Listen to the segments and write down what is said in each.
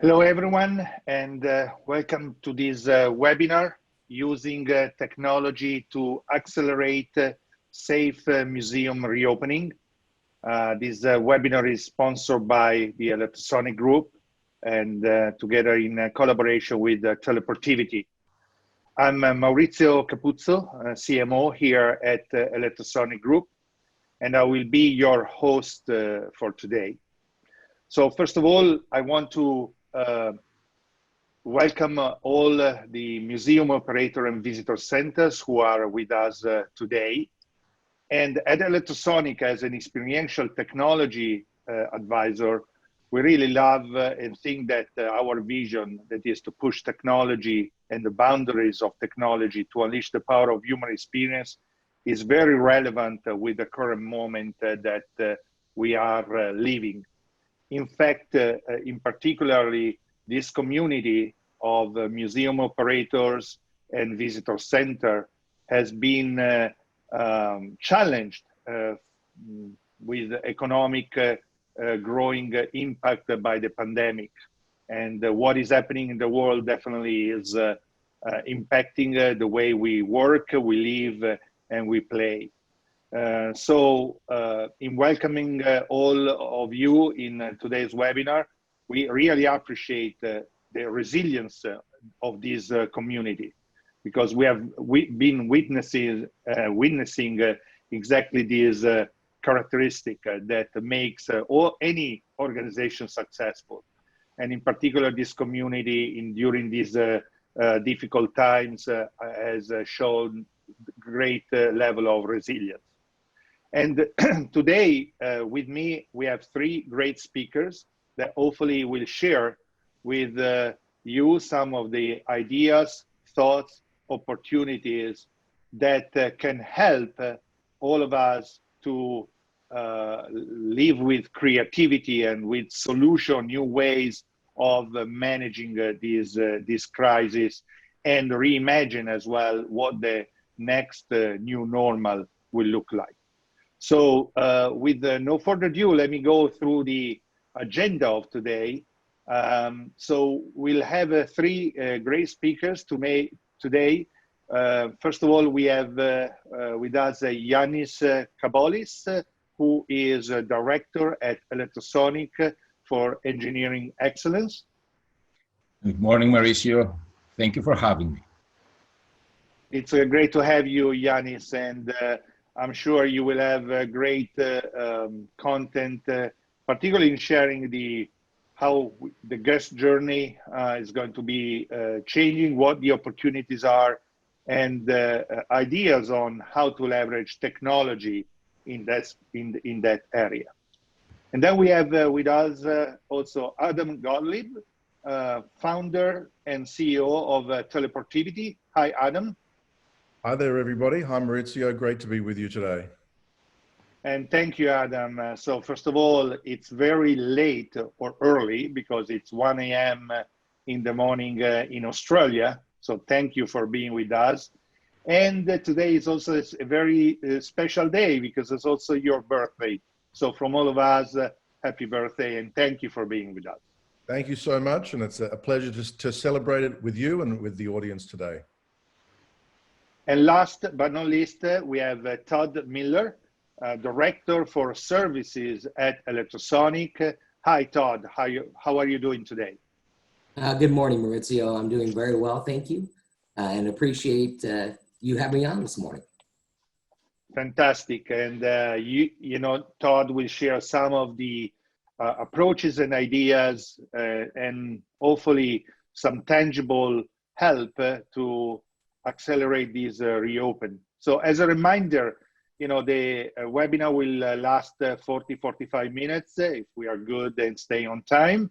Hello, everyone, and welcome to this webinar using technology to accelerate safe museum reopening. This webinar is sponsored by the Electrosonic Group and together in collaboration with Teleportivity. I'm Maurizio Capuzzo, CMO here at Electrosonic Group, and I will be your host for today. So first of all, I want to welcome all the museum operator and visitor centers who are with us today. And at Electrosonic, as an experiential technology advisor, we really love and think that our vision, that is to push technology and the boundaries of technology to unleash the power of human experience, is very relevant with the current moment that we are living. In fact, in particularly, this community of museum operators and visitor center has been challenged with economic growing impact by the pandemic. And what is happening in the world definitely is impacting the way we work, we live, and we play. So in welcoming all of you in today's webinar, we really appreciate the resilience of this community, because we've been witnessing exactly this characteristic that makes any organization successful. And in particular, this community during these difficult times has shown great level of resilience. And today with me, we have three great speakers that hopefully will share with you some of the ideas, thoughts, opportunities that can help all of us to live with creativity and with new ways of managing this crisis, and reimagine as well what the next new normal will look like. So with no further ado, let me go through the agenda of today. So we'll have three great speakers today. First of all, we have with us Yiannis Cabolis, who is a director at Electrosonic for Engineering Excellence. Good morning, Maurizio. Thank you for having me. It's great to have you, Yiannis, and I'm sure you will have great content, particularly in sharing how the guest journey is going to be changing, what the opportunities are, and ideas on how to leverage technology in that area. And then we have with us also Adam Gottlieb, founder and CEO of Teleportivity. Hi, Adam. Hi there, everybody. Hi, Maurizio. Great to be with you today. And thank you, Adam. So first of all, it's very late or early because it's 1 a.m. in the morning in Australia. So thank you for being with us. And today is also a very special day because it's also your birthday. So from all of us, happy birthday and thank you for being with us. Thank you so much. And it's a pleasure to celebrate it with you and with the audience today. And last but not least, we have Todd Miller, Director for Services at Electrosonic. Hi, Todd. How are you doing today? Good morning, Maurizio. I'm doing very well, thank you, and appreciate you having me on this morning. Fantastic. And you know, Todd will share some of the approaches and ideas and hopefully some tangible help to accelerate this reopen. So as a reminder, you know, the webinar will last 40-45 minutes if we are good and stay on time.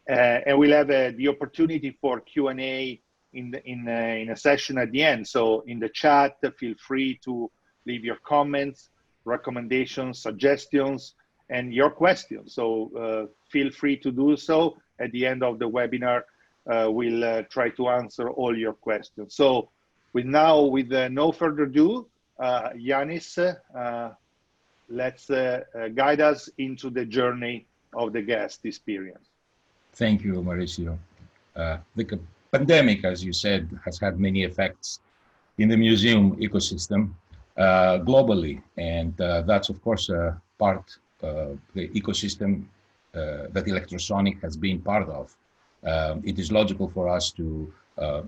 And we'll have the opportunity for Q&A in a session at the end. So in the chat, feel free to leave your comments, recommendations, suggestions, and your questions. So feel free to do so. At the end of the webinar, we'll try to answer all your questions. So with no further ado, Yiannis, let's guide us into the journey of the guest experience. Thank you, Maurizio. The pandemic, as you said, has had many effects in the museum ecosystem globally, and that's of course part of the ecosystem that Electrosonic has been part of. It is logical for us to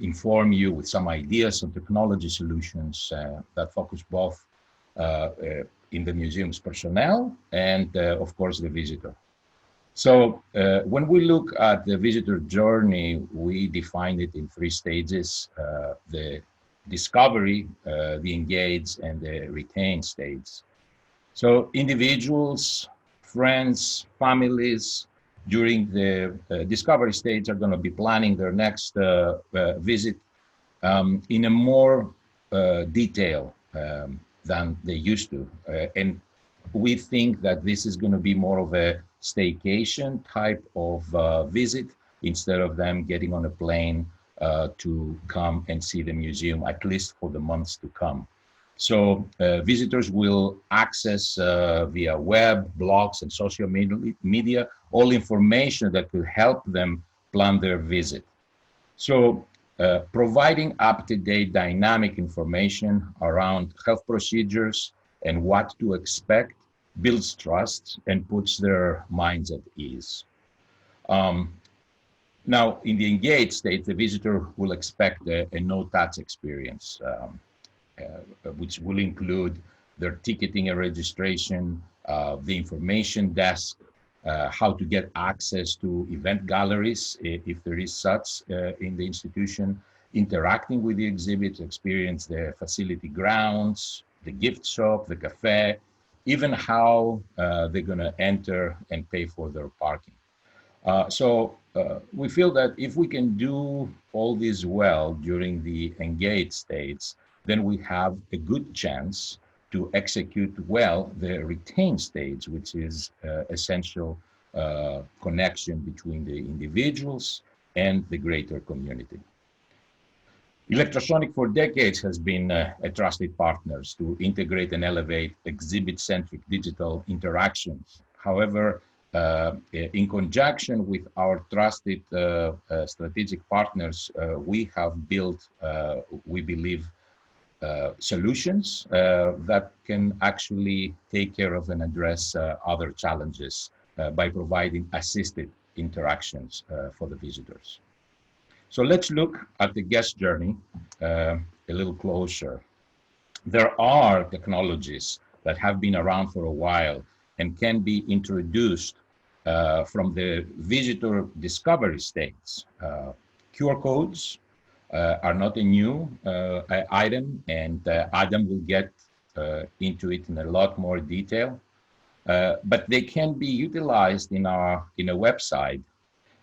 inform you with some ideas and technology solutions that focus both in the museum's personnel and of course the visitor. So when we look at the visitor journey, we define it in three stages: the discovery, the engage, and the retain stage. So individuals, friends, families during the discovery stage are going to be planning their next visit in a more detail than they used to. And we think that this is going to be more of a staycation type of visit instead of them getting on a plane to come and see the museum, at least for the months to come. So visitors will access via web, blogs, and social media all information that will help them plan their visit. So providing up-to-date dynamic information around health procedures and what to expect builds trust and puts their minds at ease. Now, in the engaged state, the visitor will expect a no-touch experience, which will include their ticketing and registration, the information desk, how to get access to event galleries, if there is such in the institution, interacting with the exhibits, experience the facility grounds, the gift shop, the cafe, even how they're going to enter and pay for their parking. So we feel that if we can do all this well during the engaged states, then we have a good chance to execute well the retain stage, which is essential connection between the individuals and the greater community. Electrosonic for decades has been a trusted partner to integrate and elevate exhibit-centric digital interactions. However, in conjunction with our trusted strategic partners, we have built, we believe, solutions that can actually take care of and address other challenges by providing assisted interactions for the visitors. So let's look at the guest journey a little closer. There are technologies that have been around for a while and can be introduced from the visitor discovery stage. QR codes are not a new item, and Adam will get into it in a lot more detail. But they can be utilized in a website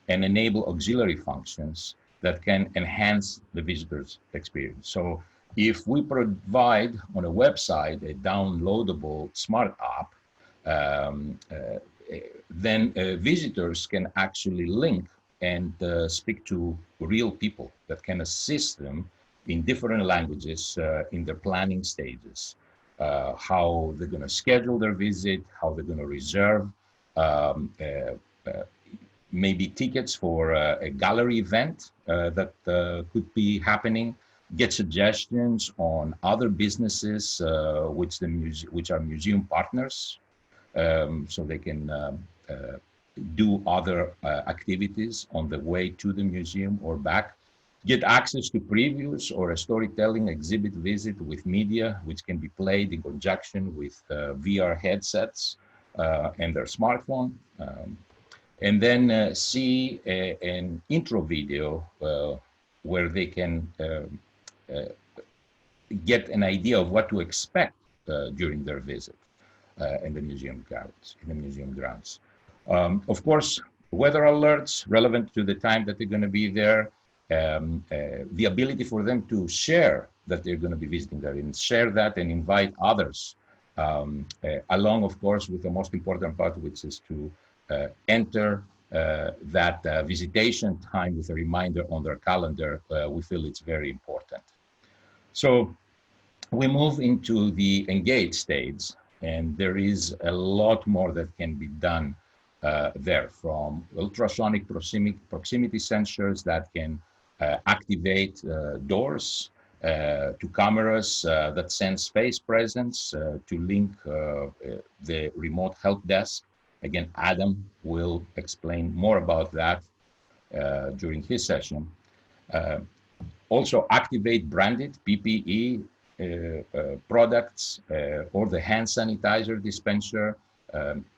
and enable auxiliary functions that can enhance the visitor's experience. So if we provide on a website a downloadable smart app, then visitors can actually link and speak to real people that can assist them in different languages in their planning stages, how they're going to schedule their visit, how they're going to reserve maybe tickets for a gallery event that could be happening, get suggestions on other businesses which are museum partners, so they can do other activities on the way to the museum or back, get access to previews or a storytelling exhibit visit with media, which can be played in conjunction with VR headsets and their smartphone. And then see an intro video where they can get an idea of what to expect during their visit in the museum grounds. Of course, weather alerts relevant to the time that they're going to be there, the ability for them to share that they're going to be visiting there and share that and invite others, along, of course, with the most important part, which is to enter that visitation time with a reminder on their calendar. We feel it's very important. So we move into the engaged stage, and there is a lot more that can be done there, from ultrasonic proximity sensors that can activate doors, to cameras that sense face presence, to link the remote help desk. Again, Adam will explain more about that during his session. Also activate branded PPE products or the hand sanitizer dispenser,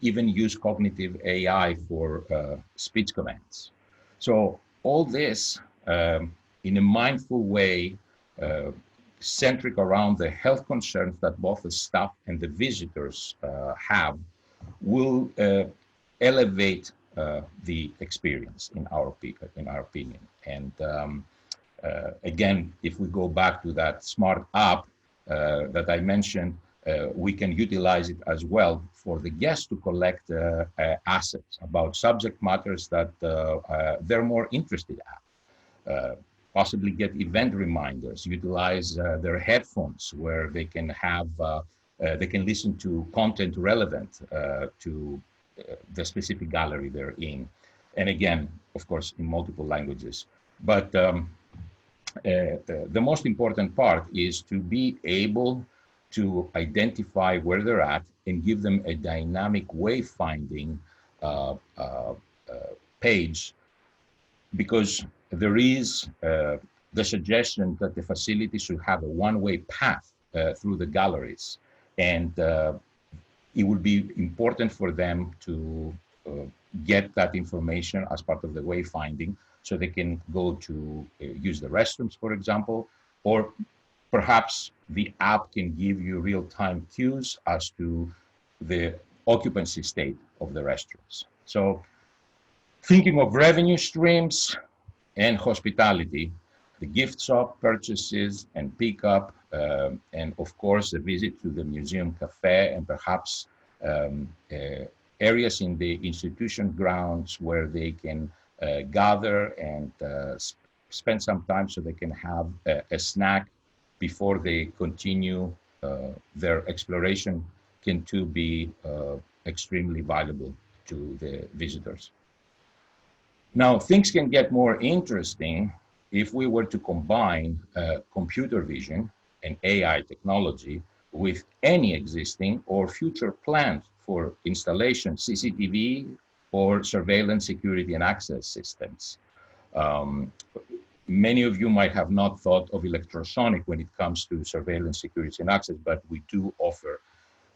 even use cognitive AI for speech commands. So all this in a mindful way, centric around the health concerns that both the staff and the visitors have, will elevate the experience in our opinion. And again, if we go back to that smart app that I mentioned, we can utilize it as well for the guests to collect assets about subject matters that they're more interested in. Possibly get event reminders, utilize their headphones where they can have, they can listen to content relevant to the specific gallery they're in. And again, of course, in multiple languages. But the most important part is to be able to identify where they're at and give them a dynamic wayfinding page, because there is the suggestion that the facility should have a one-way path through the galleries. And it would be important for them to get that information as part of the wayfinding, so they can go to use the restrooms, for example, or perhaps the app can give you real-time cues as to the occupancy state of the restrooms. So thinking of revenue streams and hospitality, the gift shop purchases and pickup, and of course the visit to the museum cafe, and perhaps areas in the institution grounds where they can gather and spend some time so they can have a snack before they continue their exploration, can too be extremely valuable to the visitors. Now, things can get more interesting if we were to combine computer vision and AI technology with any existing or future planned for installation CCTV or surveillance security and access systems. Many of you might have not thought of Electrosonic when it comes to surveillance, security, and access, but we do offer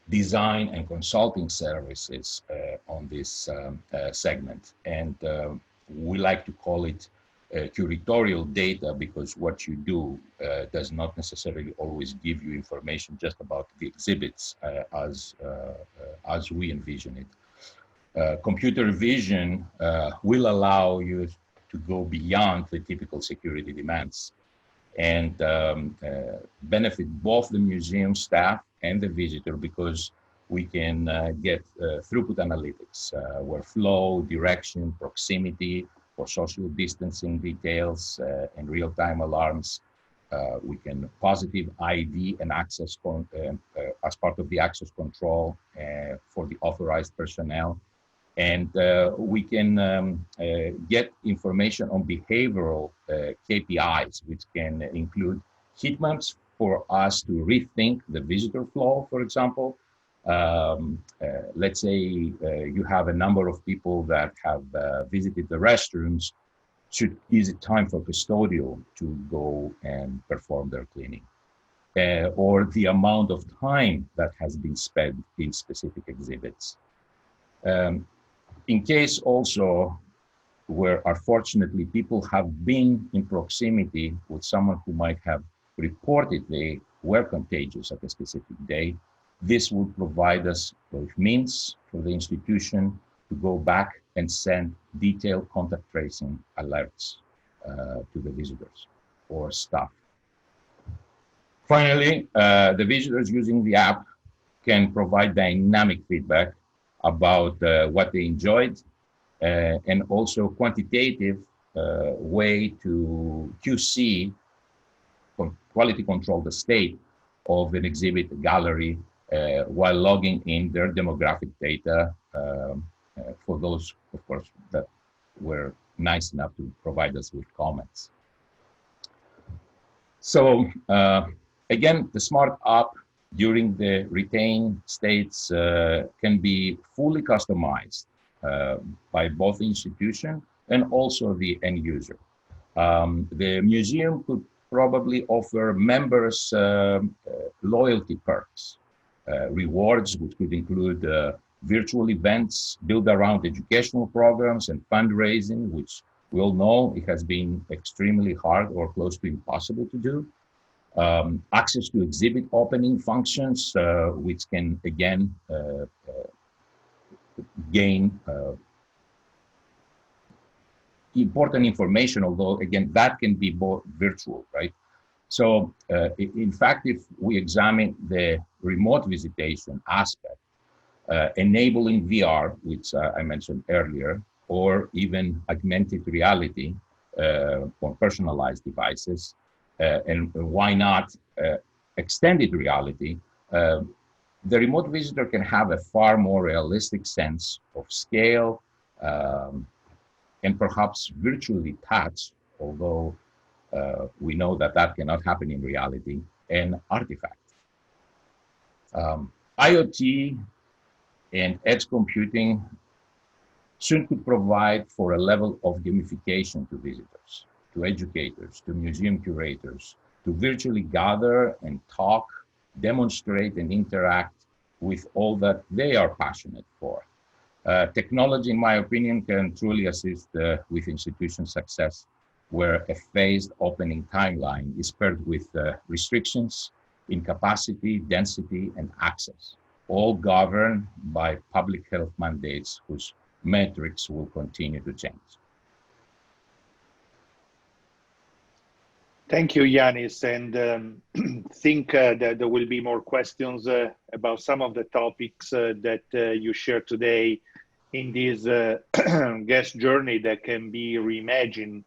design and consulting services on this segment. And we like to call it curatorial data, because what you do does not necessarily always give you information just about the exhibits as we envision it. Computer vision will allow you to go beyond the typical security demands and benefit both the museum staff and the visitor, because we can get throughput analytics where flow, direction, proximity, for social distancing details and real-time alarms. We can positive ID and access as part of the access control for the authorized personnel. And we can get information on behavioral KPIs, which can include heat maps for us to rethink the visitor flow, for example. Let's say you have a number of people that have visited the restrooms. Is it time for custodial to go and perform their cleaning? Or the amount of time that has been spent in specific exhibits. In case also where unfortunately people have been in proximity with someone who might have reported they were contagious at a specific day, this will provide us with means for the institution to go back and send detailed contact tracing alerts to the visitors or staff. Finally, the visitors using the app can provide dynamic feedback about what they enjoyed, and also quantitative way to QC, quality control the state of an exhibit gallery while logging in their demographic data for those, of course, that were nice enough to provide us with comments. So again, the smart app during the retain states can be fully customized by both the institution and also the end user. The museum could probably offer members loyalty perks, rewards, which could include virtual events built around educational programs and fundraising, which we all know it has been extremely hard or close to impossible to do. Access to exhibit opening functions, which can again gain important information, although again, that can be both virtual, right? So in fact, if we examine the remote visitation aspect, enabling VR, which I mentioned earlier, or even augmented reality on personalized devices, and why not extended reality, the remote visitor can have a far more realistic sense of scale and perhaps virtually touch, although we know that that cannot happen in reality, and artifact. IoT and edge computing soon could provide for a level of gamification to visitors, to educators, to museum curators, to virtually gather and talk, demonstrate and interact with all that they are passionate for. Technology, in my opinion, can truly assist with institution success, where a phased opening timeline is paired with restrictions in capacity, density, and access, all governed by public health mandates whose metrics will continue to change. Thank you, Yiannis, and think that there will be more questions about some of the topics that you shared today in this guest journey that can be reimagined,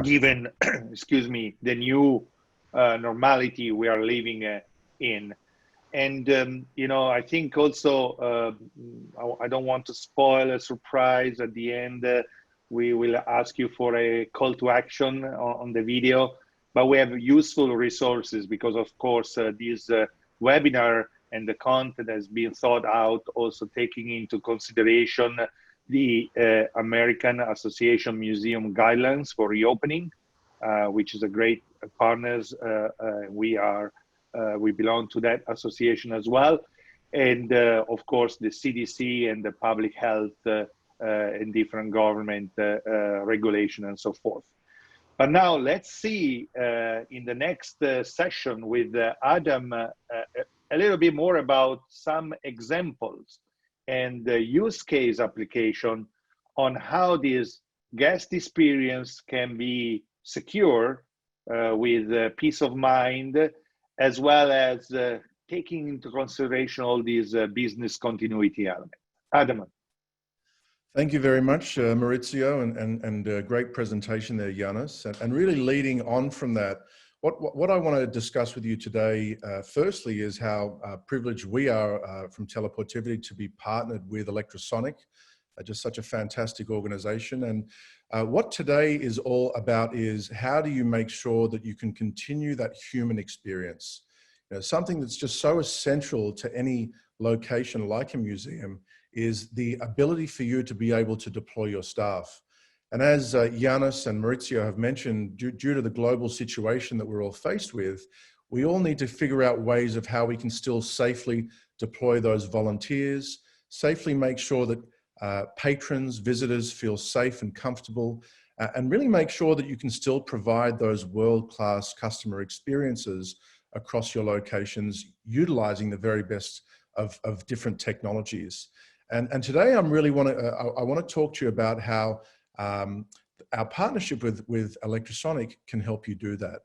given, excuse me, the new normality we are living in. And, you know, I think also, I don't want to spoil a surprise at the end. We will ask you for a call to action on the video, but we have useful resources because, of course, this webinar and the content has been thought out, also taking into consideration the American Association Museum guidelines for reopening, which is a great partners. We belong to that association as well. And of course, the CDC and the public health and different government regulation and so forth. But now let's see in the next session with Adam a little bit more about some examples and the use case application on how this guest experience can be secure with peace of mind, as well as taking into consideration all these business continuity elements. Adam. Thank you very much, Maurizio, and great presentation there, Yiannis. And really leading on from that, what I want to discuss with you today, firstly, is how privileged we are from Teleportivity to be partnered with Electrosonic, just such a fantastic organization. And what today is all about is how do you make sure that you can continue that human experience? You know, something that's just so essential to any location like a museum is the ability for you to be able to deploy your staff. And as Yiannis and Maurizio have mentioned, due to the global situation that we're all faced with, we all need to figure out ways of how we can still safely deploy those volunteers, safely make sure that patrons, visitors feel safe and comfortable, and really make sure that you can still provide those world-class customer experiences across your locations, utilizing the very best of different technologies. And today I want to talk to you about how our partnership with Electrosonic can help you do that.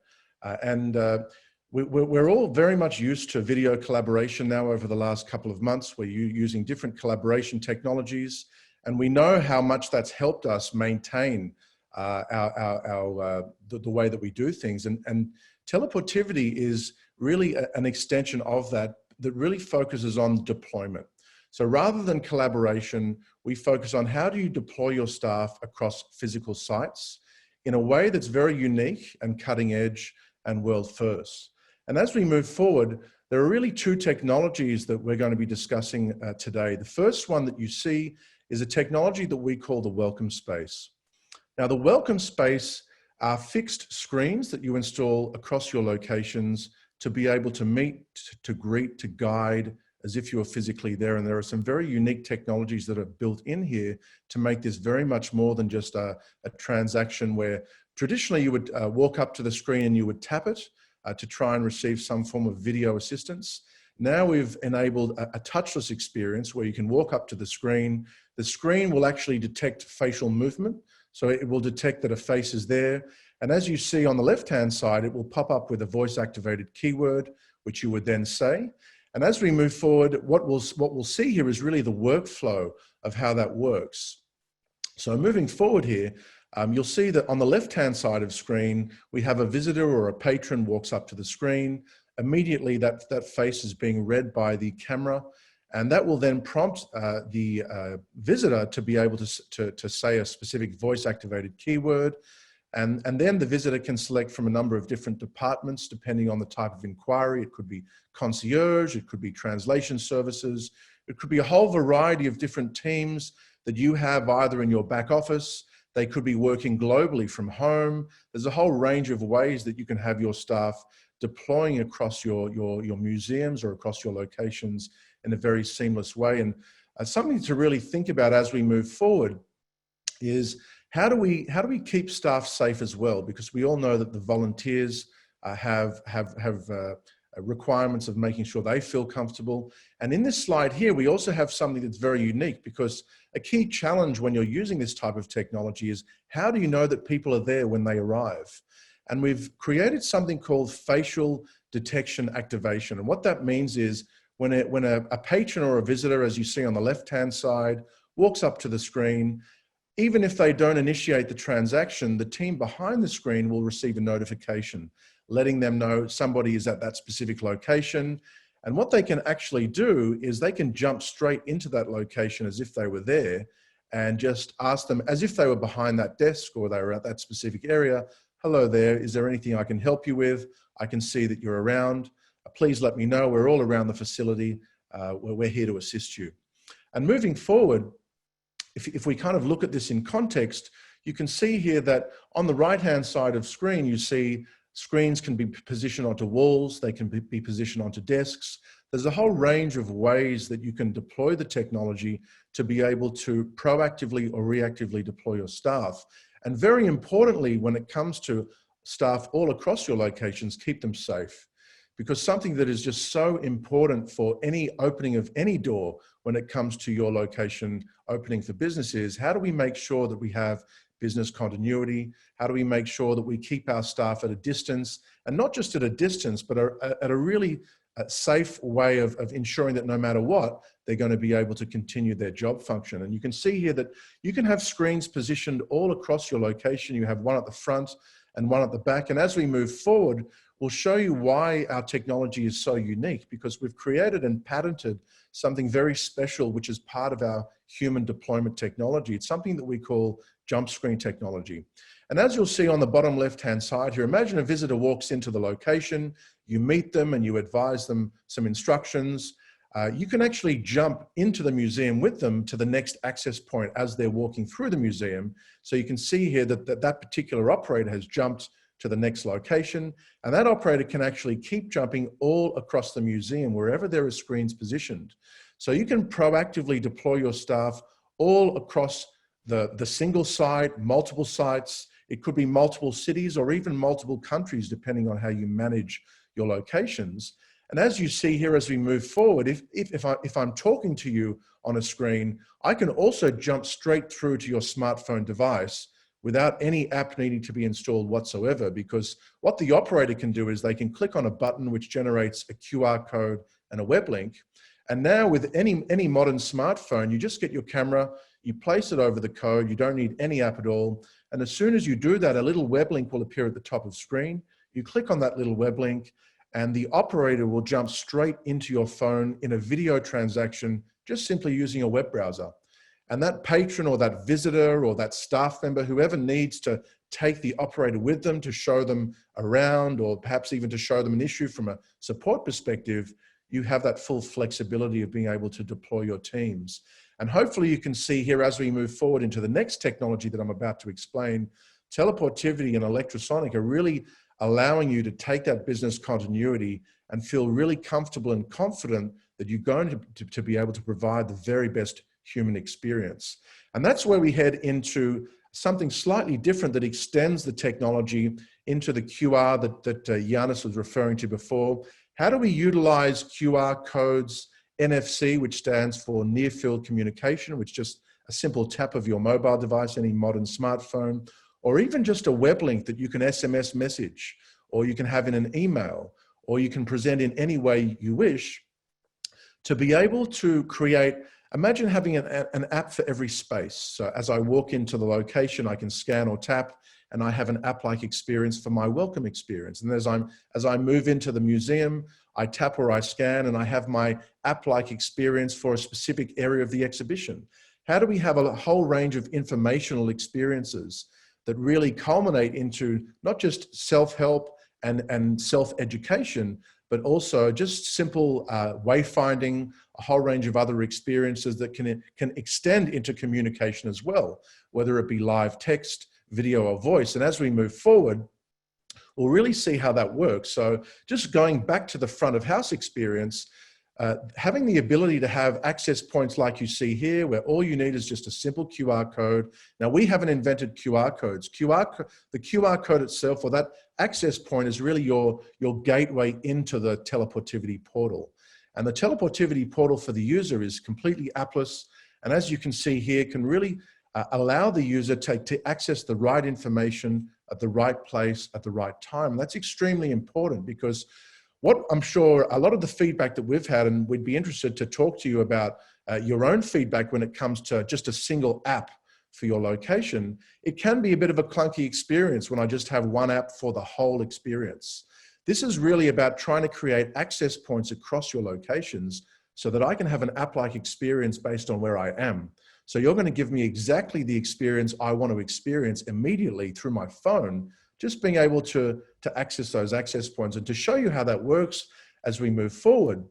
We're all very much used to video collaboration now over the last couple of months. We're using different collaboration technologies, and we know how much that's helped us maintain the way that we do things. And Teleportivity is really an extension of that really focuses on deployment. So rather than collaboration, we focus on how do you deploy your staff across physical sites in a way that's very unique and cutting edge and world first. And as we move forward, there are really two technologies that we're going to be discussing today. The first one that you see is a technology that we call the welcome space. Now, the welcome space are fixed screens that you install across your locations to be able to meet, to greet, to guide as if you were physically there. And there are some very unique technologies that are built in here to make this very much more than just a transaction where traditionally you would walk up to the screen and you would tap it to try and receive some form of video assistance. Now we've enabled a touchless experience where you can walk up to the screen. The screen will actually detect facial movement. So it will detect that a face is there. And as you see on the left-hand side, it will pop up with a voice-activated keyword, which you would then say. And as we move forward, what we'll see here is really the workflow of how that works. So moving forward here, you'll see that on the left-hand side of screen, we have a visitor or a patron walks up to the screen. Immediately, that face is being read by the camera. And that will then prompt the visitor to be able to say a specific voice-activated keyword. And then the visitor can select from a number of different departments, depending on the type of inquiry. It could be concierge, it could be translation services, it could be a whole variety of different teams that you have either in your back office. They could be working globally from home. There's a whole range of ways that you can have your staff deploying across your museums or across your locations in a very seamless way. And something to really think about as we move forward is how do we keep staff safe as well? Because we all know that the volunteers have requirements of making sure they feel comfortable. And in this slide here, we also have something that's very unique, because a key challenge when you're using this type of technology is how do you know that people are there when they arrive? And we've created something called facial detection activation. And what that means is when a patron or a visitor, as you see on the left-hand side, walks up to the screen, even if they don't initiate the transaction, the team behind the screen will receive a notification letting them know somebody is at that specific location. And what they can actually do is they can jump straight into that location as if they were there and just ask them as if they were behind that desk or they were at that specific area. Hello there, is there anything I can help you with? I can see that you're around. Please let me know. We're all around the facility. We're here to assist you. And moving forward, if we kind of look at this in context, you can see here that on the right-hand side of screen, you see screens can be positioned onto walls. They can be positioned onto desks. There's a whole range of ways that you can deploy the technology to be able to proactively or reactively deploy your staff. And very importantly, when it comes to staff all across your locations, keep them safe. Because something that is just so important for any opening of any door when it comes to your location opening for business is how do we make sure that we have business continuity? How do we make sure that we keep our staff at a distance, and not just at a distance, but at a really safe way of ensuring that no matter what, they're going to be able to continue their job function. And you can see here that you can have screens positioned all across your location. You have one at the front and one at the back. And as we move forward, we'll show you why our technology is so unique, because we've created and patented something very special, which is part of our human deployment technology. It's something that we call jump screen technology. And as you'll see on the bottom left-hand side here, imagine a visitor walks into the location, you meet them and you advise them some instructions. You can actually jump into the museum with them to the next access point as they're walking through the museum. So you can see here that that particular operator has jumped to the next location, and that operator can actually keep jumping all across the museum wherever there are screens positioned. So you can proactively deploy your staff all across the single site, multiple sites. It could be multiple cities or even multiple countries, depending on how you manage your locations. And as you see here, as we move forward, if I'm talking to you on a screen, I can also jump straight through to your smartphone device without any app needing to be installed whatsoever, because what the operator can do is they can click on a button which generates a QR code and a web link. And now with any modern smartphone, you just get your camera, you place it over the code, you don't need any app at all. And as soon as you do that, a little web link will appear at the top of the screen. You click on that little web link and the operator will jump straight into your phone in a video transaction just simply using a web browser. And that patron or that visitor or that staff member, whoever needs to take the operator with them to show them around, or perhaps even to show them an issue from a support perspective, you have that full flexibility of being able to deploy your teams. And hopefully you can see here as we move forward into the next technology that I'm about to explain, teleportivity and electrosonic are really allowing you to take that business continuity and feel really comfortable and confident that you're going to be able to provide the very best human experience. And that's where we head into something slightly different that extends the technology into the QR that Yiannis was referring to before. How do we utilize QR codes, NFC, which stands for near field communication, which is just a simple tap of your mobile device, any modern smartphone, or even just a web link that you can SMS message, or you can have in an email, or you can present in any way you wish, to be able to create. Imagine having an app for every space. So as I walk into the location, I can scan or tap, and I have an app-like experience for my welcome experience. And as I move into the museum, I tap or I scan, and I have my app-like experience for a specific area of the exhibition. How do we have a whole range of informational experiences that really culminate into not just self-help and self-education, but also just simple wayfinding, a whole range of other experiences that can extend into communication as well, whether it be live text, video, or voice. And as we move forward, we'll really see how that works. So just going back to the front of house experience, having the ability to have access points like you see here, where all you need is just a simple QR code. Now, we haven't invented QR codes. The QR code itself, or that access point, is really your gateway into the teleportivity portal. And the teleportivity portal for the user is completely appless. And as you can see here, can really allow the user to access the right information at the right place at the right time. And that's extremely important, because what I'm sure a lot of the feedback that we've had, and we'd be interested to talk to you about your own feedback when it comes to just a single app for your location, it can be a bit of a clunky experience when I just have one app for the whole experience. This is really about trying to create access points across your locations so that I can have an app-like experience based on where I am. So you're going to give me exactly the experience I want to experience immediately through my phone, just being able to access those access points. And to show you how that works as we move forward,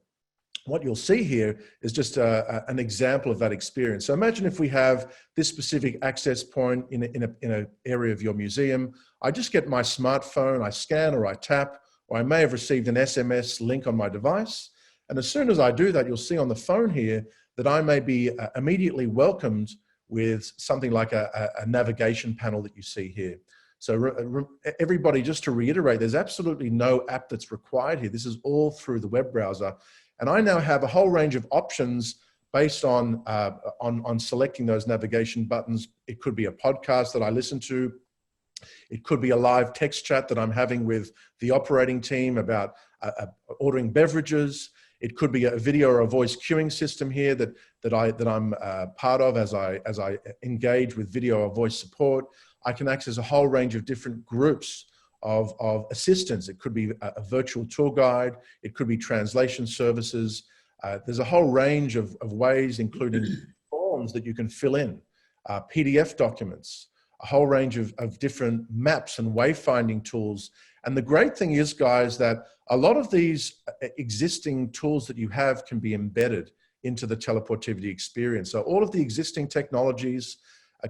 what you'll see here is just an example of that experience. So imagine if we have this specific access point in an area of your museum. I just get my smartphone, I scan or I tap, or I may have received an SMS link on my device. And as soon as I do that, you'll see on the phone here that I may be immediately welcomed with something like a navigation panel that you see here. So everybody, just to reiterate, there's absolutely no app that's required here. This is all through the web browser. And I now have a whole range of options based on selecting those navigation buttons. It could be a podcast that I listen to. It could be a live text chat that I'm having with the operating team about ordering beverages. It could be a video or a voice queuing system here that I'm part of as I engage with video or voice support. I can access a whole range of different groups of assistants. It could be a virtual tour guide. It could be translation services. There's a whole range of ways, including forms that you can fill in, PDF documents, a whole range of different maps and wayfinding tools. And the great thing is, guys, that a lot of these existing tools that you have can be embedded into the teleportivity experience. So all of the existing technologies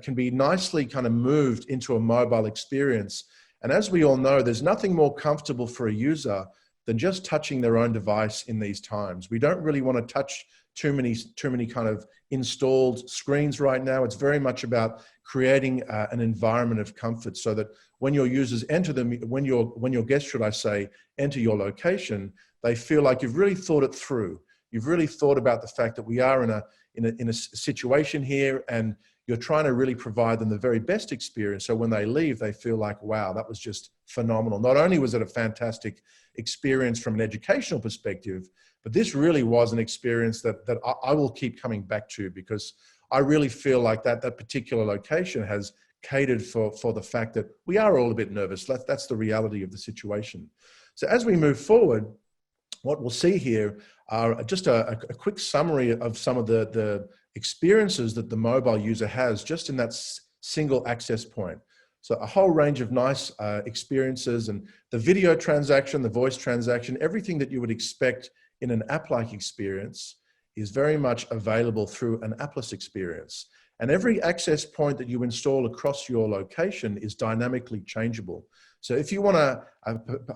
can be nicely kind of moved into a mobile experience. And as we all know, there's nothing more comfortable for a user than just touching their own device in these times. We don't really want to touch too many kind of installed screens right now. It's very much about creating an environment of comfort so that when your users enter when your guests, should I say, enter your location, they feel like you've really thought it through. You've really thought about the fact that we are in a situation here, and you're trying to really provide them the very best experience. So when they leave, they feel like, wow, that was just phenomenal. Not only was it a fantastic experience from an educational perspective, but this really was an experience that I will keep coming back to, because I really feel like that particular location has catered for the fact that we are all a bit nervous. That's the reality of the situation. So as we move forward, what we'll see here are just a quick summary of some of the experiences that the mobile user has just in that single access point. So a whole range of nice experiences, and the video transaction, the voice transaction, everything that you would expect in an app-like experience is very much available through an appless experience. And every access point that you install across your location is dynamically changeable. So if you want to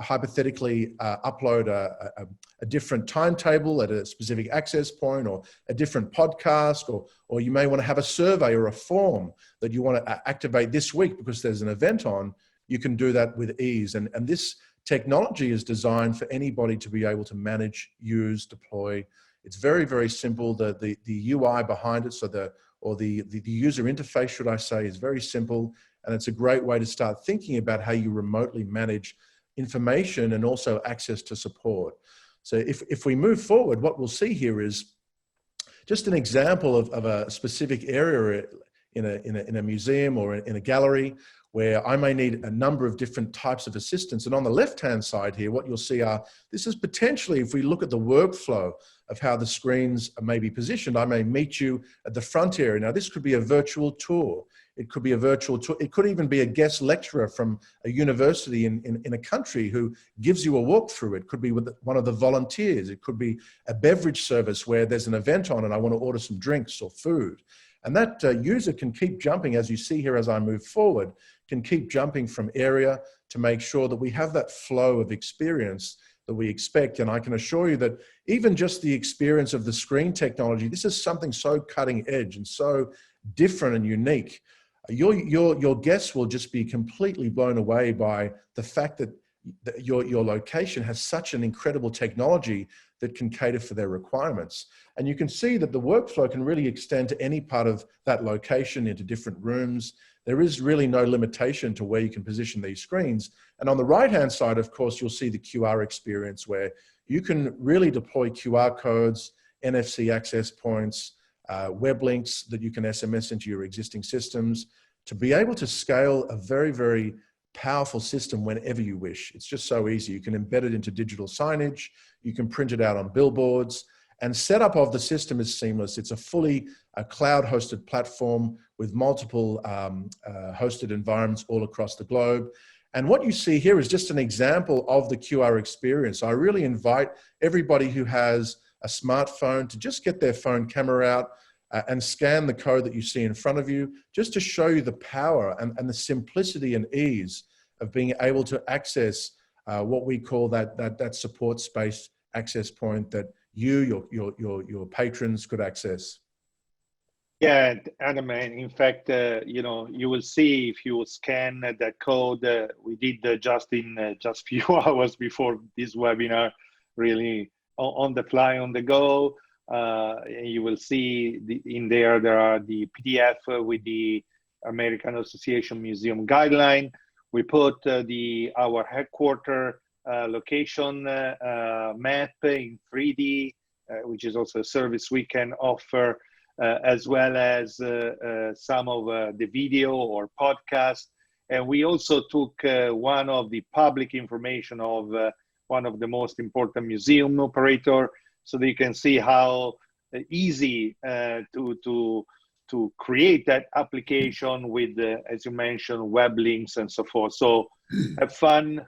hypothetically upload a different timetable at a specific access point, or a different podcast, or you may want to have a survey or a form that you want to activate this week because there's an event on, you can do that with ease. And this technology is designed for anybody to be able to manage, use, deploy. It's very, very simple. The UI behind it, so the user interface, should I say, is very simple. And it's a great way to start thinking about how you remotely manage information and also access to support. So if we move forward, what we'll see here is just an example of a specific area in a museum or in a gallery where I may need a number of different types of assistance. And on the left-hand side here, what you'll see are, this is potentially, if we look at the workflow of how the screens may be positioned, I may meet you at the front area. Now, this could be a virtual tour. It could be a virtual tour. It could even be a guest lecturer from a university in a country who gives you a walkthrough. It could be with one of the volunteers. It could be a beverage service where there's an event on and I want to order some drinks or food. And that user can keep jumping, as you see here as I move forward, can keep jumping from area to make sure that we have that flow of experience that we expect. And I can assure you that even just the experience of the screen technology, this is something so cutting edge and so different and unique. Your guests will just be completely blown away by the fact that your location has such an incredible technology that can cater for their requirements. And you can see that the workflow can really extend to any part of that location, into different rooms. There is really no limitation to where you can position these screens. And on the right-hand side, of course, you'll see the QR experience where you can really deploy QR codes, NFC access points, web links that you can SMS into your existing systems to be able to scale a very, very powerful system whenever you wish. It's just so easy. You can embed it into digital signage. You can print it out on billboards. And setup of the system is seamless. It's a fully cloud-hosted platform with multiple hosted environments all across the globe. And what you see here is just an example of the QR experience. I really invite everybody who has a smartphone to just get their phone camera out and scan the code that you see in front of you, just to show you the power and the simplicity and ease of being able to access what we call that support space access point that your patrons could access. Yeah, Adam, and in fact, you will see if you scan that code, we did just few hours before this webinar, really on the fly, on the go. You will see in there are the PDF with the American Association Museum guideline. We put our headquarter location map in 3D, which is also a service we can offer, as well as some of the video or podcast. And we also took one of the public information of one of the most important museum operator, so that you can see how easy to create that application with, as you mentioned, web links and so forth. So have fun,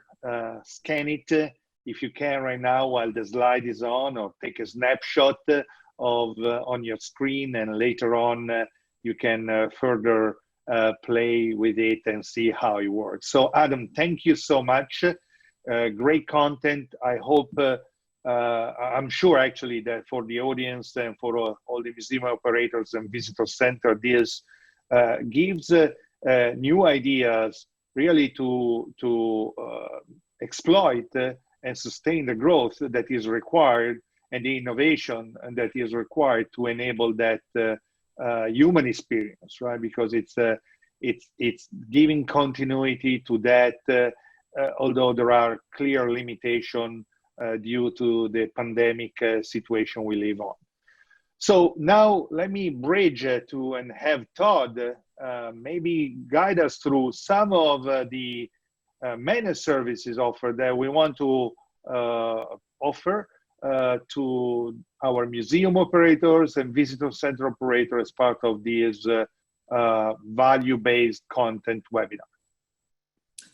scan it if you can right now while the slide is on, or take a snapshot of on your screen, and later on you can further play with it and see how it works. So Adam, thank you so much. Great content. I hope, I'm sure actually that for the audience and for all the museum operators and visitor center, this gives new ideas really to exploit and sustain the growth that is required, and the innovation that is required to enable that human experience, right? Because it's giving continuity to that, although there are clear limitations due to the pandemic situation we live on. So now let me bridge to and have Todd maybe guide us through some of the managed services offered that we want to offer to our museum operators and visitor center operators as part of this value-based content webinar.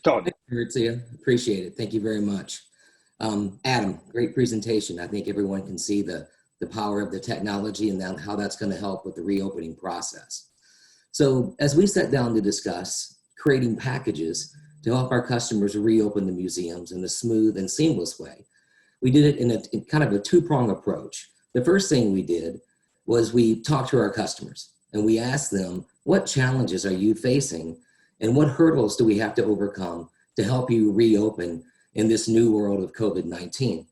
Todd. Thank you, Maurizio. Appreciate it. Thank you very much. Adam, great presentation. I think everyone can see the power of the technology and how that's going to help with the reopening process. So as we sat down to discuss creating packages to help our customers reopen the museums in a smooth and seamless way, we did it in kind of a two-prong approach. The first thing we did was we talked to our customers and we asked them, what challenges are you facing and what hurdles do we have to overcome to help you reopen in this new world of COVID-19?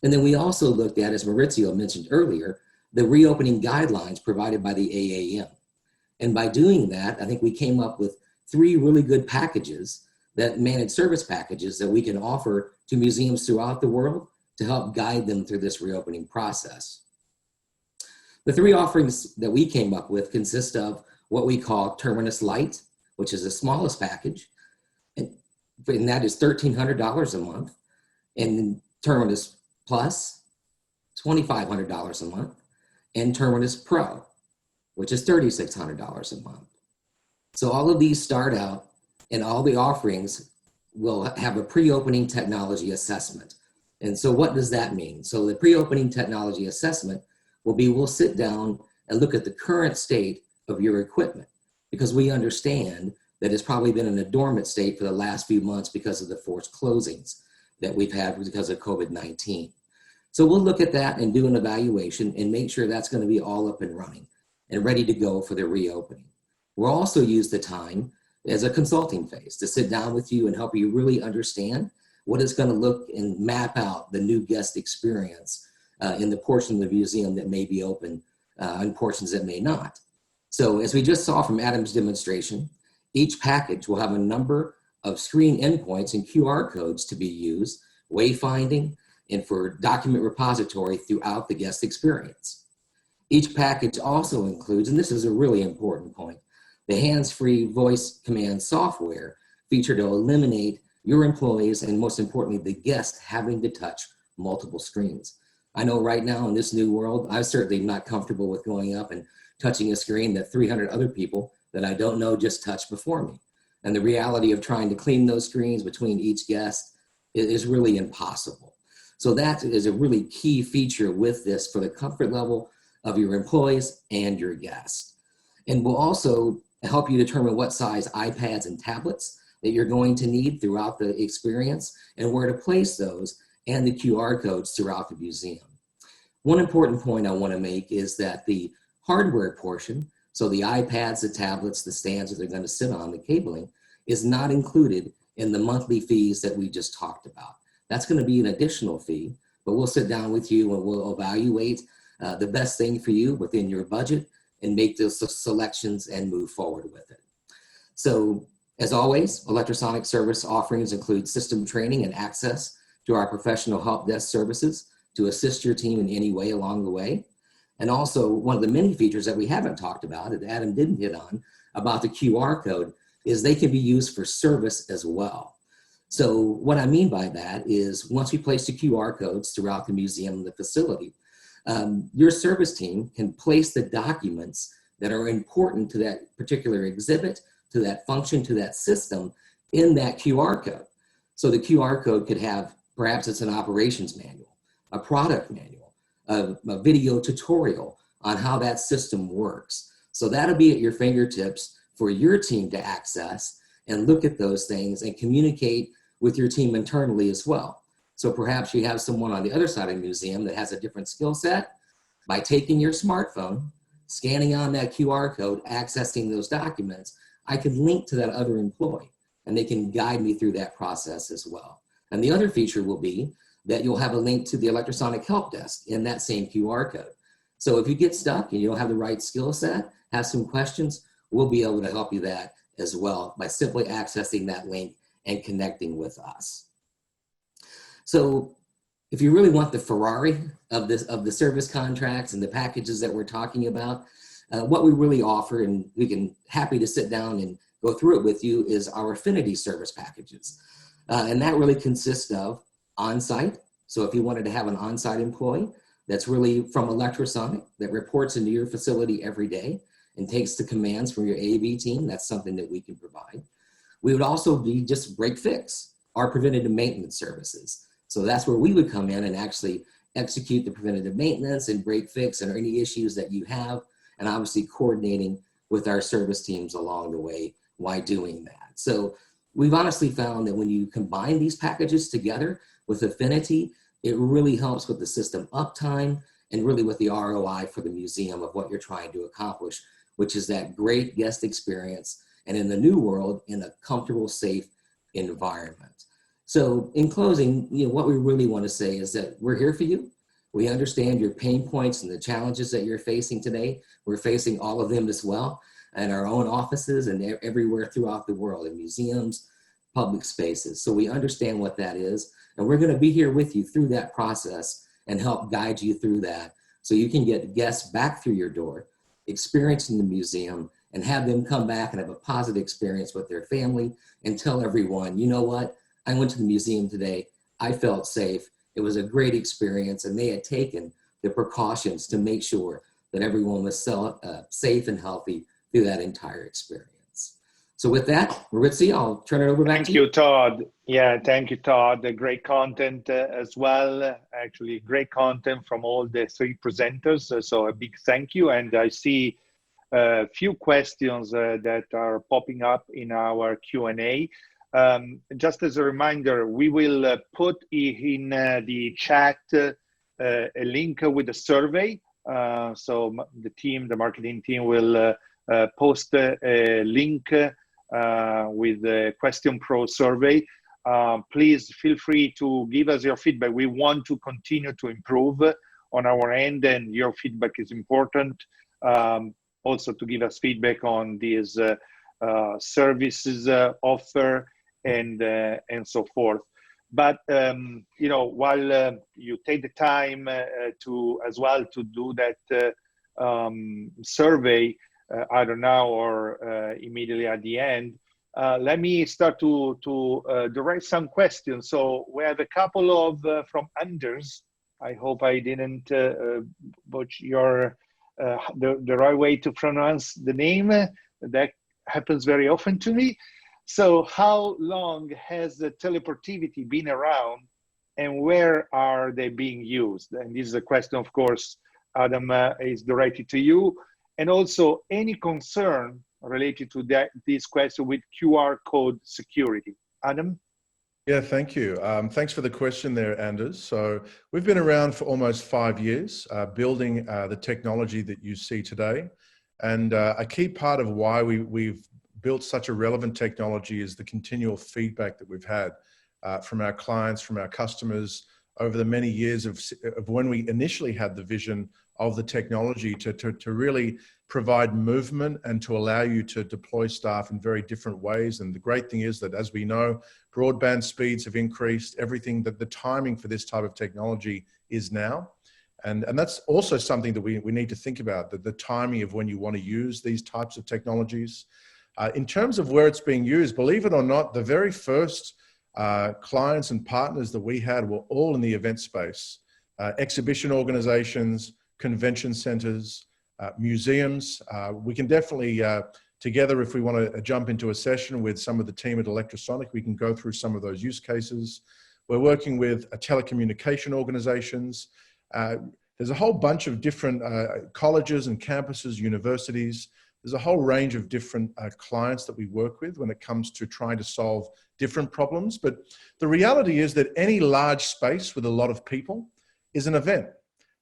And then we also looked at, as Maurizio mentioned earlier, the reopening guidelines provided by the AAM. And by doing that, I think we came up with 3 really good packages, that managed service packages that we can offer to museums throughout the world to help guide them through this reopening process. The 3 offerings that we came up with consist of what we call Terminus Lite, which is the smallest package, and that is $1,300 a month, and Terminus Plus, $2,500 a month, and Terminus Pro, which is $3,600 a month. So all of these start out, and all the offerings will have a pre-opening technology assessment. And so what does that mean? So the pre-opening technology assessment will be, we'll sit down and look at the current state of your equipment, because we understand that it's probably been in a dormant state for the last few months because of the forced closings that we've had because of COVID-19. So we'll look at that and do an evaluation and make sure that's going to be all up and running and ready to go for the reopening. We'll also use the time as a consulting phase to sit down with you and help you really understand what it's going to look and map out the new guest experience in the portion of the museum that may be open and portions that may not. So as we just saw from Adam's demonstration, each package will have a number of screen endpoints and QR codes to be used, wayfinding, and for document repository throughout the guest experience. Each package also includes, and this is a really important point, the hands-free voice command software feature to eliminate your employees and, most importantly, the guest having to touch multiple screens. I know right now in this new world, I'm certainly not comfortable with going up and touching a screen that 300 other people that I don't know just touched before me. And the reality of trying to clean those screens between each guest is really impossible. So that is a really key feature with this for the comfort level of your employees and your guests. And we'll also help you determine what size iPads and tablets that you're going to need throughout the experience and where to place those and the QR codes throughout the museum. One important point I want to make is that the hardware portion, so the iPads, the tablets, the stands that they're going to sit on, the cabling, is not included in the monthly fees that we just talked about. That's going to be an additional fee, but we'll sit down with you and we'll evaluate the best thing for you within your budget and make those selections and move forward with it. So as always, Electrosonic service offerings include system training and access to our professional help desk services to assist your team in any way along the way. And also one of the many features that we haven't talked about, that Adam didn't hit on, about the QR code, is they can be used for service as well. So what I mean by that is once we place the QR codes throughout the museum and the facility, your service team can place the documents that are important to that particular exhibit, to that function, to that system in that QR code. So the QR code could have, perhaps it's an operations manual, a product manual, a video tutorial on how that system works. So that'll be at your fingertips for your team to access and look at those things and communicate with your team internally as well. So perhaps you have someone on the other side of the museum that has a different skill set. By taking your smartphone, scanning on that QR code, accessing those documents, I can link to that other employee and they can guide me through that process as well. And the other feature will be that you'll have a link to the Electrosonic help desk in that same QR code. So if you get stuck and you don't have the right skill set, have some questions, we'll be able to help you that as well by simply accessing that link and connecting with us. So if you really want the Ferrari of the service contracts and the packages that we're talking about, what we really offer, and we can happy to sit down and go through it with you, is our affinity service packages. And that really consists of on-site So if you wanted to have an on-site employee that's really from Electrosonic that reports into your facility every day and takes the commands from your AV team, that's something that we can provide. We would also be just break fix, our preventative maintenance services. So that's where we would come in and actually execute the preventative maintenance and break fix and any issues that you have, and obviously coordinating with our service teams along the way while doing that. So we've honestly found that when you combine these packages together with Affinity, it really helps with the system uptime and really with the ROI for the museum of what you're trying to accomplish, which is that great guest experience, and in the new world, in a comfortable, safe environment. So in closing, what we really want to say is that we're here for you. We understand your pain points and the challenges that you're facing today. We're facing all of them as well in our own offices and everywhere throughout the world, in museums, public spaces. So we understand what that is, and we're going to be here with you through that process and help guide you through that so you can get guests back through your door, experiencing the museum, and have them come back and have a positive experience with their family and tell everyone, you know what, I went to the museum today, I felt safe, it was a great experience, and they had taken the precautions to make sure that everyone was safe and healthy through that entire experience. So with that, Maurizio, I'll turn it over back to you. Thank you, Todd. Yeah, thank you, Todd. Great content as well. Actually, great content from all the three presenters. So a big thank you. And I see a few questions that are popping up in our Q&A. Just as a reminder, we will put in the chat a link with a survey. So the marketing team will post a link with the Question Pro survey. Please feel free to give us your feedback. We want to continue to improve on our end, and your feedback is important. Also to give us feedback on these services offer and so forth. But while you take the time to do that survey, either now or immediately at the end, let me start to direct some questions. So we have a couple of from Anders. I hope I didn't butcher your the right way to pronounce the name. That happens very often to me. So how long has the teleportivity been around, and where are they being used? And this is a question, of course, Adam, is directed to you. And also any concern related to this question with QR code security. Adam? Yeah, thank you. Thanks for the question there, Anders. So we've been around for almost 5 years, building the technology that you see today. And a key part of why we've built such a relevant technology is the continual feedback that we've had from our clients, from our customers over the many years of when we initially had the vision of the technology to really provide movement and to allow you to deploy staff in very different ways. And the great thing is that, as we know, broadband speeds have increased, everything, that the timing for this type of technology is now. And that's also something that we need to think about, the timing of when you want to use these types of technologies. In terms of where it's being used, believe it or not, the very first clients and partners that we had were all in the event space, exhibition organizations, convention centers, museums. We can definitely, together, if we want to jump into a session with some of the team at Electrosonic, we can go through some of those use cases. We're working with telecommunication organizations. There's a whole bunch of different colleges and campuses, universities. There's a whole range of different clients that we work with when it comes to trying to solve different problems. But the reality is that any large space with a lot of people is an event.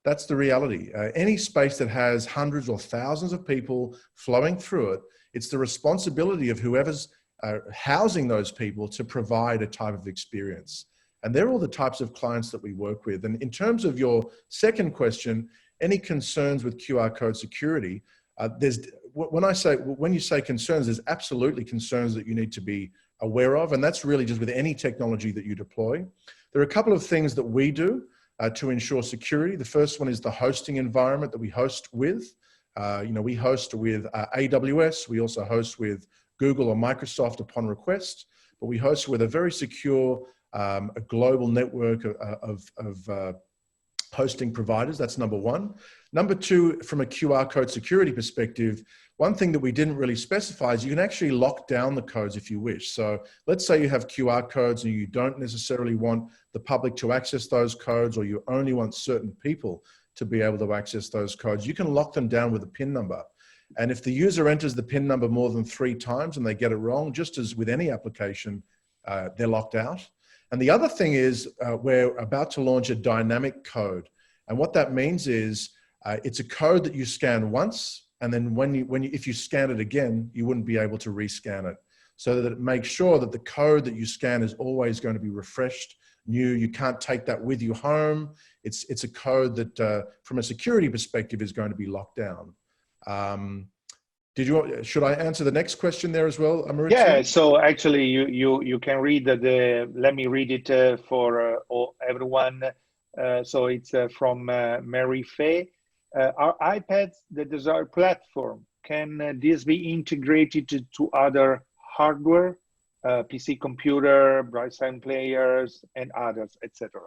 That's the reality. Any space that has hundreds or thousands of people flowing through it, it's the responsibility of whoever's housing those people to provide a type of experience. And they're all the types of clients that we work with. And in terms of your second question, any concerns with QR code security, when you say concerns, there's absolutely concerns that you need to be aware of. And that's really just with any technology that you deploy. There are a couple of things that we do to ensure security. The first one is the hosting environment that we host with. We host with AWS. We also host with Google or Microsoft upon request, but we host with a very secure a global network of hosting providers. That's number one. Number two, from a QR code security perspective, one thing that we didn't really specify is you can actually lock down the codes if you wish. So let's say you have QR codes and you don't necessarily want the public to access those codes, or you only want certain people to be able to access those codes. You can lock them down with a PIN number. And if the user enters the PIN number more than 3 times and they get it wrong, just as with any application, they're locked out. And the other thing is we're about to launch a dynamic code. And what that means is it's a code that you scan once, and then if you scan it again, you wouldn't be able to rescan it. So that it makes sure that the code that you scan is always going to be refreshed, new. You can't take that with you home. It's a code that, from a security perspective, is going to be locked down. Should I answer the next question there as well, Maurizio? Yeah, so actually you can read let me read it for everyone. So it's from Mary Faye. Our iPads, the desired platform, can this be integrated to other hardware, PC computer, bright sign players, and others, etc.?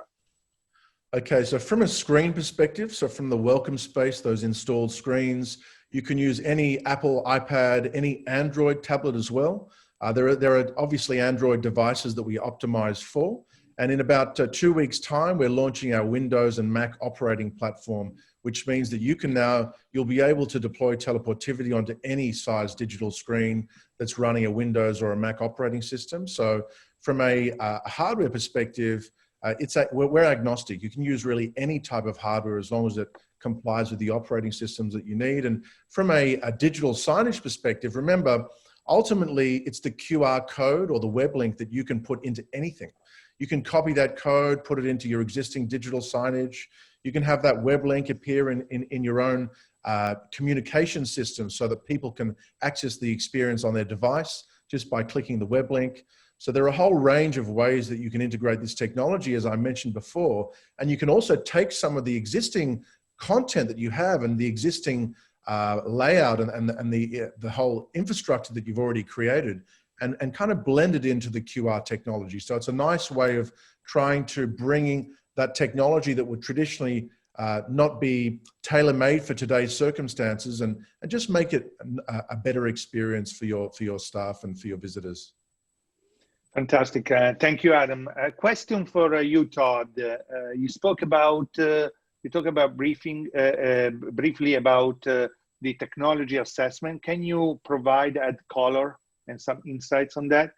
Okay, so from a screen perspective, so from the welcome space, those installed screens, you can use any Apple iPad, any Android tablet as well. There are obviously Android devices that we optimize for. And in about 2 weeks' time, we're launching our Windows and Mac operating platform, which means that you'll be able to deploy teleportivity onto any size digital screen that's running a Windows or a Mac operating system. So from a hardware perspective, we're agnostic. You can use really any type of hardware as long as it complies with the operating systems that you need. And from a digital signage perspective, remember, ultimately, it's the QR code or the web link that you can put into anything. You can copy that code, put it into your existing digital signage. You can have that web link appear in your own communication system so that people can access the experience on their device just by clicking the web link. So there are a whole range of ways that you can integrate this technology, as I mentioned before. And you can also take some of the existing content that you have and the existing layout and the whole infrastructure that you've already created and kind of blend it into the QR technology. So it's a nice way of trying to bring that technology that would traditionally not be tailor-made for today's circumstances and just make it a better experience for your staff and for your visitors. Fantastic. Thank you, Adam. A question for you, Todd. You talked about briefly about the technology assessment. Can you provide add color and some insights on that?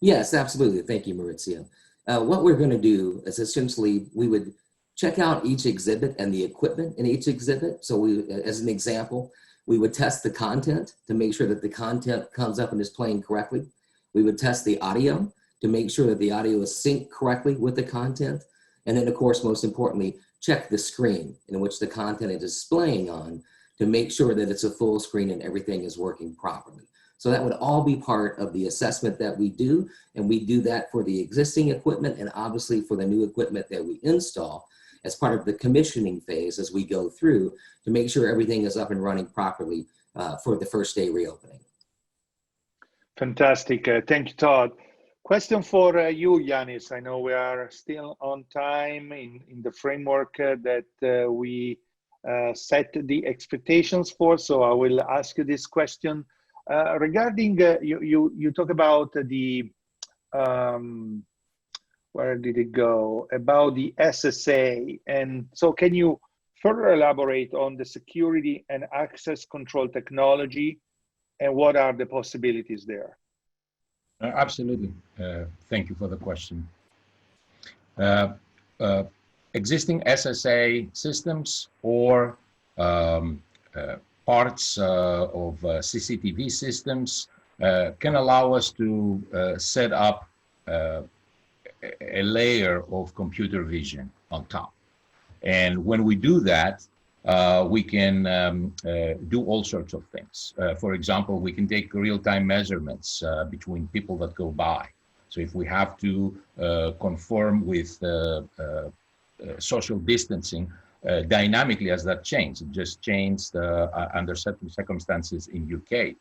Yes, absolutely. Thank you, Maurizio. What we're going to do is essentially we would check out each exhibit and the equipment in each exhibit. So as an example, we would test the content to make sure that the content comes up and is playing correctly. We would test the audio to make sure that the audio is synced correctly with the content. And then, of course, most importantly, check the screen in which the content is displaying on to make sure that it's a full screen and everything is working properly. So that would all be part of the assessment that we do. And we do that for the existing equipment and obviously for the new equipment that we install as part of the commissioning phase as we go through to make sure everything is up and running properly for the first day reopening. Fantastic. Thank you, Todd. Question for you, Yiannis. I know we are still on time in the framework that we set the expectations for. So I will ask you this question. Regarding, you talk about the, where did it go? About the SSA. And so can you further elaborate on the security and access control technology and what are the possibilities there? Absolutely. Thank you for the question. Existing SSA systems or parts of CCTV systems can allow us to set up a layer of computer vision on top. And when we do that, we can do all sorts of things. For example, we can take real-time measurements between people that go by. So if we have to conform with social distancing dynamically as that changed, it just changed under certain circumstances in UK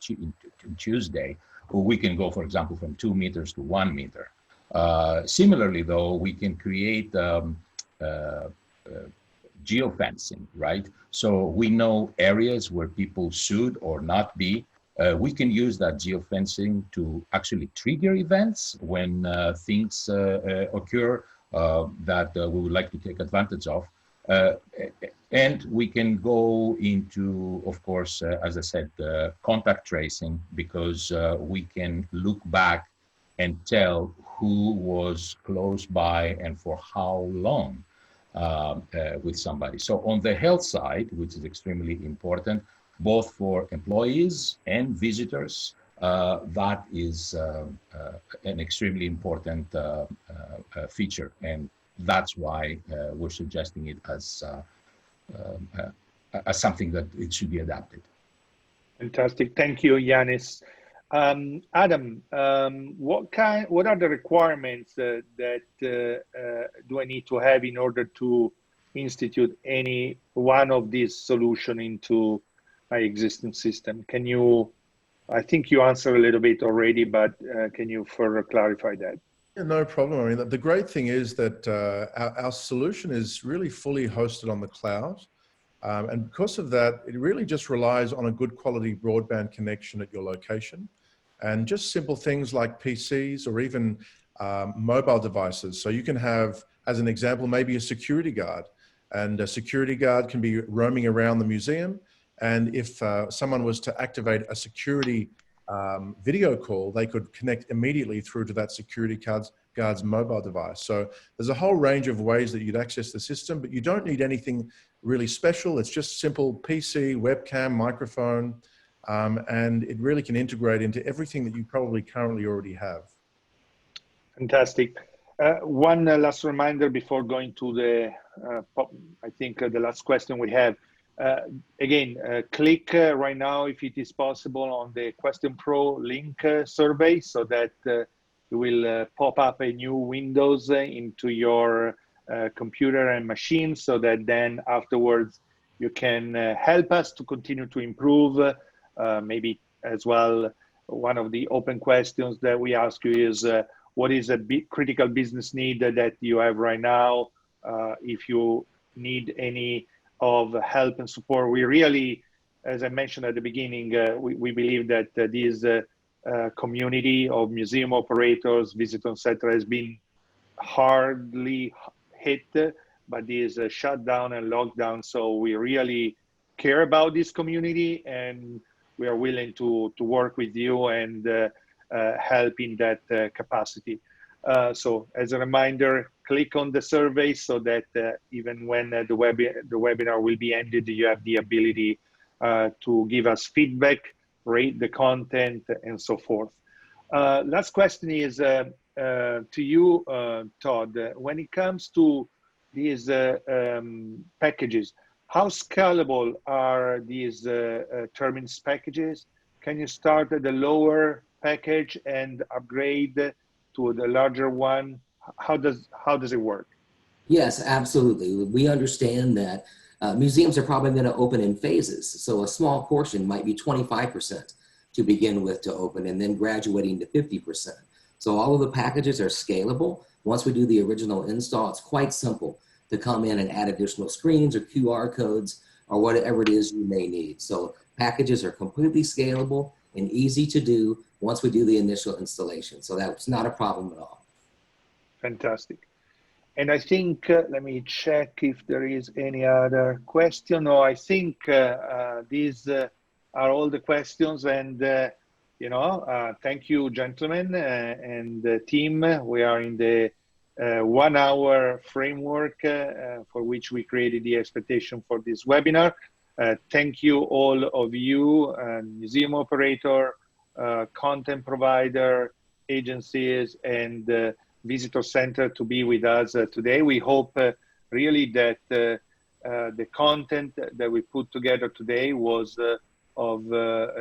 Tuesday, where we can go, for example, from 2 meters to 1 meter. Similarly, though, we can create geofencing, right? So we know areas where people should or not be. We can use that geofencing to actually trigger events when things occur that we would like to take advantage of. Uh, and we can go into, of course, as I said, contact tracing, because we can look back and tell who was close by and for how long with somebody. So on the health side, which is extremely important, both for employees and visitors, that is an extremely important feature. And that's why we're suggesting it as something that it should be adapted. Fantastic. Thank you, Yiannis. Adam, what are the requirements that do I need to have in order to institute any one of these solutions into my existing system? Can you, I think you answered a little bit already, but can you further clarify that? Yeah, no problem. I mean, the great thing is that our solution is really fully hosted on the cloud. And because of that, it really just relies on a good quality broadband connection at your location. And just simple things like PCs or even mobile devices. So you can have, as an example, maybe a security guard. And a security guard can be roaming around the museum. And if someone was to activate a security video call, they could connect immediately through to that security guard's mobile device. So there's a whole range of ways that you'd access the system, but you don't need anything really special. It's just simple PC, webcam, microphone, and it really can integrate into everything that you probably currently already have. Fantastic. One last reminder before going to the, I think the last question we have. Again, click right now, if it is possible, on the Question Pro link survey, so that it will pop up a new windows into your computer and machine, so that then afterwards you can help us to continue to improve. Maybe as well, one of the open questions that we ask you is, what is a critical business need that you have right now? If you need any of help and support, we really, as I mentioned at the beginning, we believe that this community of museum operators, visitors, etc., has been hardly hit by this shutdown and lockdown. So we really care about this community, and we are willing to work with you and help in that capacity. So as a reminder, click on the survey so that even when the webinar will be ended, you have the ability to give us feedback, rate the content, and so forth. Last question is to you, Todd. When it comes to these packages, how scalable are these Terminus packages? Can you start at the lower package and upgrade to the larger one? How does it work? Yes, absolutely. We understand that museums are probably going to open in phases. So a small portion might be 25% to begin with to open, and then graduating to 50%. So all of the packages are scalable. Once we do the original install, it's quite simple to come in and add additional screens or QR codes or whatever it is you may need. So packages are completely scalable and easy to do once we do the initial installation. So that's not a problem at all. Fantastic. And I think, let me check if there is any other question. No, I think these are all the questions. And, thank you, gentlemen and the team. We are in the 1 hour framework for which we created the expectation for this webinar. Thank you, all of you, museum operator, content provider, agencies, and visitor center to be with us today. We hope really that the content that we put together today was of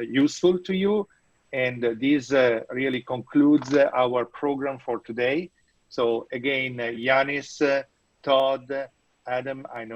useful to you. And this really concludes our program for today. So again, Yiannis, Todd, Adam, I know